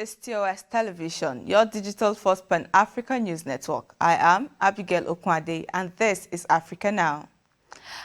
is TOS Television, your digital-first Pan-African news network. I am Abigail Okwade, and this is Africa Now.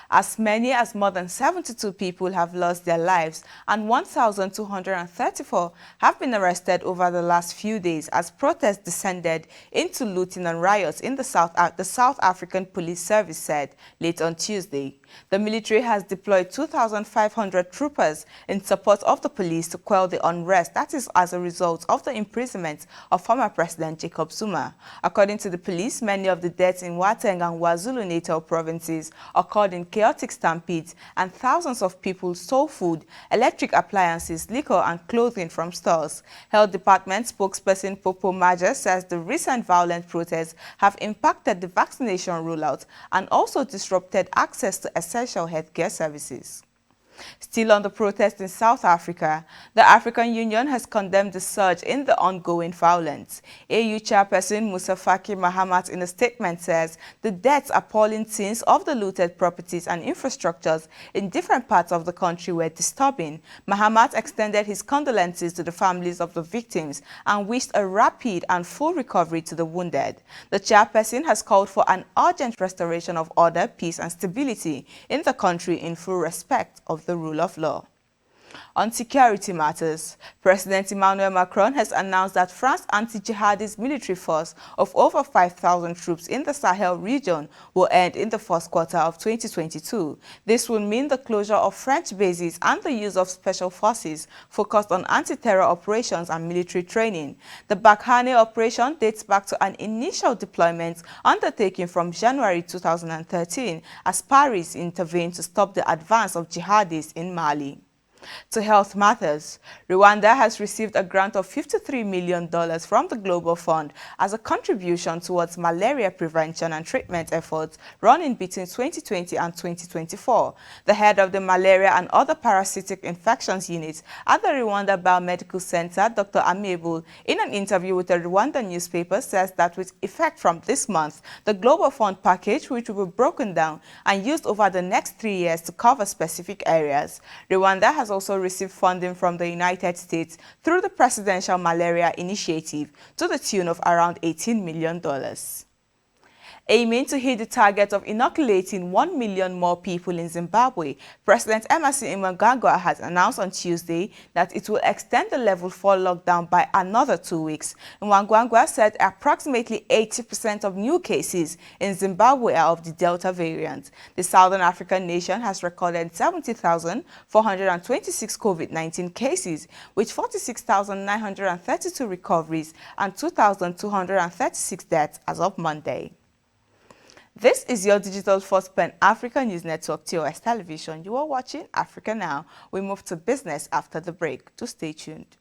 As many as more than 72 people have lost their lives and 1,234 have been arrested over the last few days as protests descended into looting and riots in the South African Police Service said late on Tuesday. The military has deployed 2,500 troopers in support of the police to quell the unrest that is as a result of the imprisonment of former President Jacob Zuma. According to the police, many of the deaths in Gauteng and KwaZulu-Natal provinces occurred in chaotic stampedes, and thousands of people stole food, electric appliances, liquor and clothing from stores. Health Department spokesperson Popo Maja says the recent violent protests have impacted the vaccination rollout and also disrupted access to essential healthcare services. Still on the protest in South Africa, the African Union has condemned the surge in the ongoing violence. AU chairperson Musa Faki Mahamat in a statement says the deaths, appalling scenes of the looted properties and infrastructures in different parts of the country were disturbing. Mahamat extended his condolences to the families of the victims and wished a rapid and full recovery to the wounded. The chairperson has called for an urgent restoration of order, peace and stability in the country in full respect of the rule of law. On security matters, President Emmanuel Macron has announced that France's anti-jihadist military force of over 5,000 troops in the Sahel region will end in the first quarter of 2022. This will mean the closure of French bases and the use of special forces focused on anti-terror operations and military training. The Bakhane operation dates back to an initial deployment undertaken from January 2013 as Paris intervened to stop the advance of jihadists in Mali. To health matters, Rwanda has received a grant of $53 million from the Global Fund as a contribution towards malaria prevention and treatment efforts running between 2020 and 2024. The head of the Malaria and Other Parasitic Infections Unit at the Rwanda Biomedical Center, Dr. Amebul, in an interview with a Rwanda newspaper, says that with effect from this month, the Global Fund package, which will be broken down and used over the next 3 years to cover specific areas. Rwanda has also received funding from the United States through the Presidential Malaria Initiative to the tune of around $18 million. Aiming to hit the target of inoculating 1 million more people in Zimbabwe, President Emmerson Mnangagwa has announced on Tuesday that it will extend the level 4 lockdown by another 2 weeks. Mnangagwa said approximately 80% of new cases in Zimbabwe are of the Delta variant. The Southern African nation has recorded 70,426 COVID-19 cases, with 46,932 recoveries and 2,236 deaths as of Monday. This is your digital-first Pan-African news network, TOS Television. You are watching Africa Now. We move to business after the break. Do stay tuned.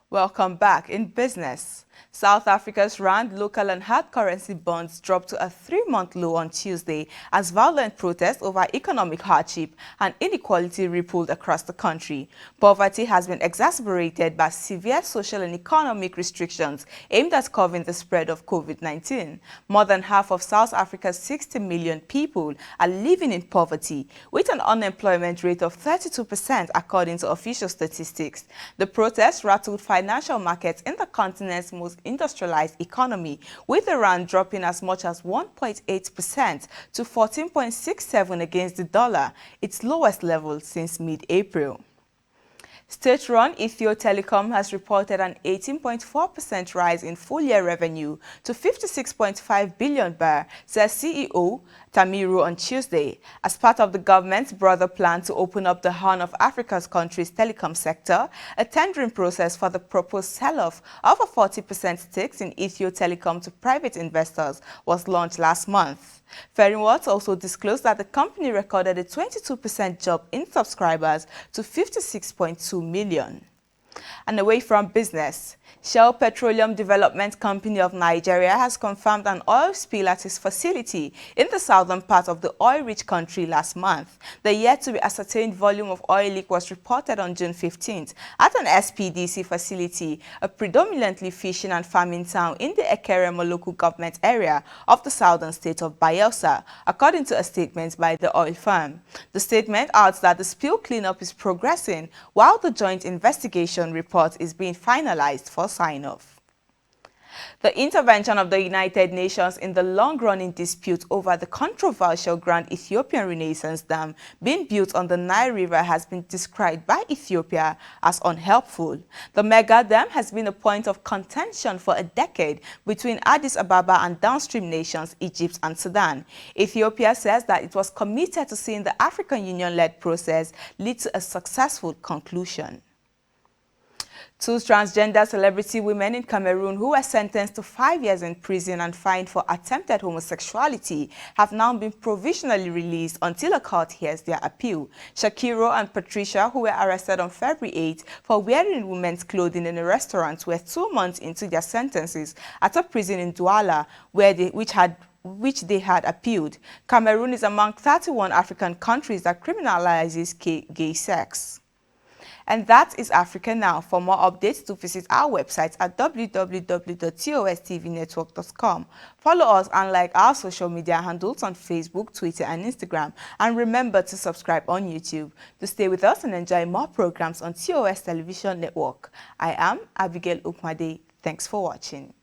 Welcome back. In business, South Africa's rand, local and hard currency bonds dropped to a 3-month low on Tuesday as violent protests over economic hardship and inequality rippled across the country. Poverty has been exacerbated by severe social and economic restrictions aimed at curbing the spread of COVID-19. More than half of South Africa's 60 million people are living in poverty, with an unemployment rate of 32% according to official statistics. The protests rattled financial markets in the continent's most industrialized economy, with the rand dropping as much as 1.8% to 14.67 against the dollar, its lowest level since mid-April. State-run Ethio Telecom has reported an 18.4% rise in full-year revenue to 56.5 billion baht, says CEO Tamiru on Tuesday. As part of the government's broader plan to open up the Horn of Africa's country's telecom sector, a tendering process for the proposed sell-off of a 40% stakes in Ethio Telecom to private investors was launched last month. Feriwat also disclosed that the company recorded a 22% jump in subscribers to 56.2 million. And away from business, Shell Petroleum Development Company of Nigeria has confirmed an oil spill at its facility in the southern part of the oil-rich country last month. The yet-to-be-ascertained volume of oil leak was reported on June 15th at an SPDC facility, a predominantly fishing and farming town in the Ekeremo local government area of the southern state of Bayelsa, according to a statement by the oil firm. The statement adds that the spill cleanup is progressing while the joint investigation report is being finalized for sign-off. The intervention of the United Nations in the long-running dispute over the controversial Grand Ethiopian Renaissance Dam being built on the Nile River has been described by Ethiopia as unhelpful. The mega dam has been a point of contention for a decade between Addis Ababa and downstream nations Egypt and Sudan. Ethiopia says that it was committed to seeing the African Union-led process lead to a successful conclusion. Two transgender celebrity women in Cameroon who were sentenced to 5 years in prison and fined for attempted homosexuality have now been provisionally released until a court hears their appeal. Shakiro and Patricia, who were arrested on February 8 for wearing women's clothing in a restaurant, were 2 months into their sentences at a prison in Douala, which they had appealed. Cameroon is among 31 African countries that criminalizes gay sex. And that is Africa Now. For more updates, to visit our website at www.TOSTVNetwork.com. Follow us and like our social media handles on Facebook, Twitter, and Instagram. And remember to subscribe on YouTube. To stay with us and enjoy more programs on TOS Television Network. I am Abigail Okwade. Thanks for watching.